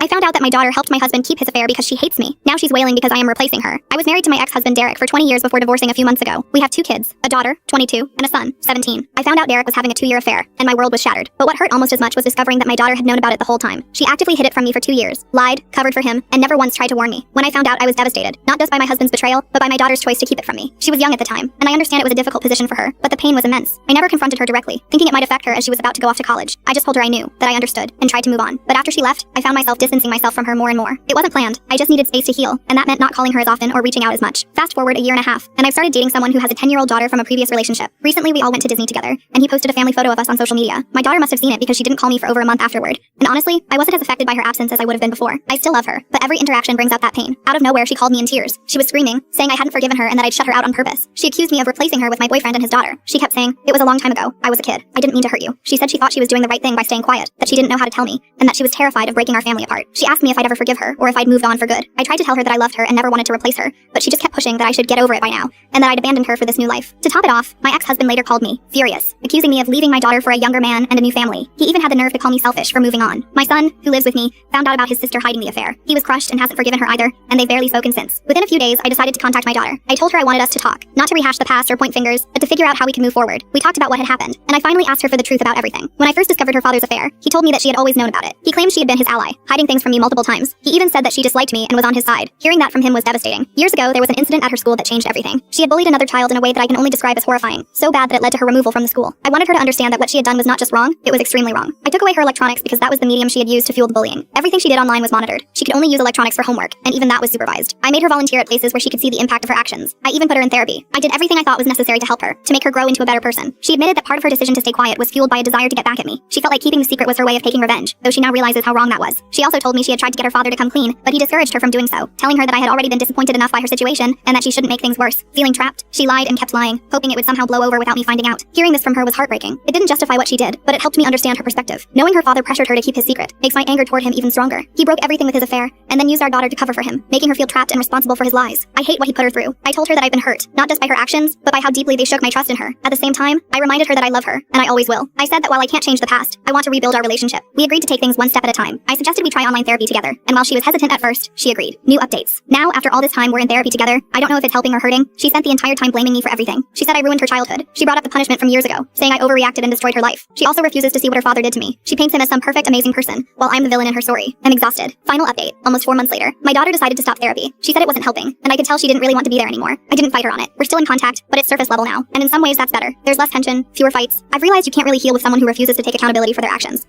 I found out that my daughter helped my husband keep his affair because she hates me. Now she's wailing because I am replacing her. I was married to my ex-husband Derek for 20 years before divorcing a few months ago. We have 2 kids, a daughter, 22, and a son, 17. I found out Derek was having a 2-year affair, and my world was shattered. But what hurt almost as much was discovering that my daughter had known about it the whole time. She actively hid it from me for 2 years, lied, covered for him, and never once tried to warn me. When I found out, I was devastated, not just by my husband's betrayal, but by my daughter's choice to keep it from me. She was young at the time, and I understand it was a difficult position for her, but the pain was immense. I never confronted her directly, thinking it might affect her as she was about to go off to college. I just told her I knew, that I understood, and tried to move on. But after she left, I found myself distancing myself from her more and more. It wasn't planned. I just needed space to heal, and that meant not calling her as often or reaching out as much. Fast forward a year and a half, and I've started dating someone who has a 10-year-old daughter from a previous relationship. Recently, we all went to Disney together, and he posted a family photo of us on social media. My daughter must have seen it because she didn't call me for over a month afterward. And honestly, I wasn't as affected by her absence as I would have been before. I still love her, but every interaction brings out that pain. Out of nowhere, she called me in tears. She was screaming, saying I hadn't forgiven her and that I'd shut her out on purpose. She accused me of replacing her with my boyfriend and his daughter. She kept saying, "It was a long time ago. I was a kid. I didn't mean to hurt you." She said she thought she was doing the right thing by staying quiet, that she didn't know how to tell me, and that she was terrified of breaking our family apart. She asked me if I'd ever forgive her or if I'd moved on for good. I tried to tell her that I loved her and never wanted to replace her, but she just kept pushing that I should get over it by now, and that I'd abandoned her for this new life. To top it off, my ex-husband later called me, furious, accusing me of leaving my daughter for a younger man and a new family. He even had the nerve to call me selfish for moving on. My son, who lives with me, found out about his sister hiding the affair. He was crushed and hasn't forgiven her either, and they've barely spoken since. Within a few days, I decided to contact my daughter. I told her I wanted us to talk, not to rehash the past or point fingers, but to figure out how we can move forward. We talked about what had happened, and I finally asked her for the truth about everything. When I first discovered her father's affair, he told me that she had always known about it. He claimed she had been his ally, hiding things from me multiple times. He even said that she disliked me and was on his side. Hearing that from him was devastating. Years ago, there was an incident at her school that changed everything. She had bullied another child in a way that I can only describe as horrifying, so bad that it led to her removal from the school. I wanted her to understand that what she had done was not just wrong, it was extremely wrong. I took away her electronics because that was the medium she had used to fuel the bullying. Everything she did online was monitored. She could only use electronics for homework, and even that was supervised. I made her volunteer at places where she could see the impact of her actions. I even put her in therapy. I did everything I thought was necessary to help her, to make her grow into a better person. She admitted that part of her decision to stay quiet was fueled by a desire to get back at me. She felt like keeping the secret was her way of taking revenge, though she now realizes how wrong that was. She also told me she had tried to get her father to come clean, but he discouraged her from doing so, telling her that I had already been disappointed enough by her situation, and that she shouldn't make things worse. Feeling trapped, she lied and kept lying, hoping it would somehow blow over without me finding out. Hearing this from her was heartbreaking. It didn't justify what she did, but it helped me understand her perspective. Knowing her father pressured her to keep his secret makes my anger toward him even stronger. He broke everything with his affair, and then used our daughter to cover for him, making her feel trapped and responsible for his lies. I hate what he put her through. I told her that I've been hurt, not just by her actions, but by how deeply they shook my trust in her. At the same time, I reminded her that I love her, and I always will. I said that while I can't change the past, I want to rebuild our relationship. We agreed to take things one step at a time. I suggested we try online therapy together, and while she was hesitant at first, she agreed. New updates. Now, after all this time we're in therapy together, I don't know if it's helping or hurting. She spent the entire time blaming me for everything. She said I ruined her childhood. She brought up the punishment from years ago, saying I overreacted and destroyed her life. She also refuses to see what her father did to me. She paints him as some perfect, amazing person, while I'm the villain in her story. I'm exhausted. Final update. Almost 4 months later, my daughter decided to stop therapy. She said it wasn't helping, and I could tell she didn't really want to be there anymore. I didn't fight her on it. We're still in contact, but it's surface level now, and in some ways that's better. There's less tension, fewer fights. I've realized you can't really heal with someone who refuses to take accountability for their actions.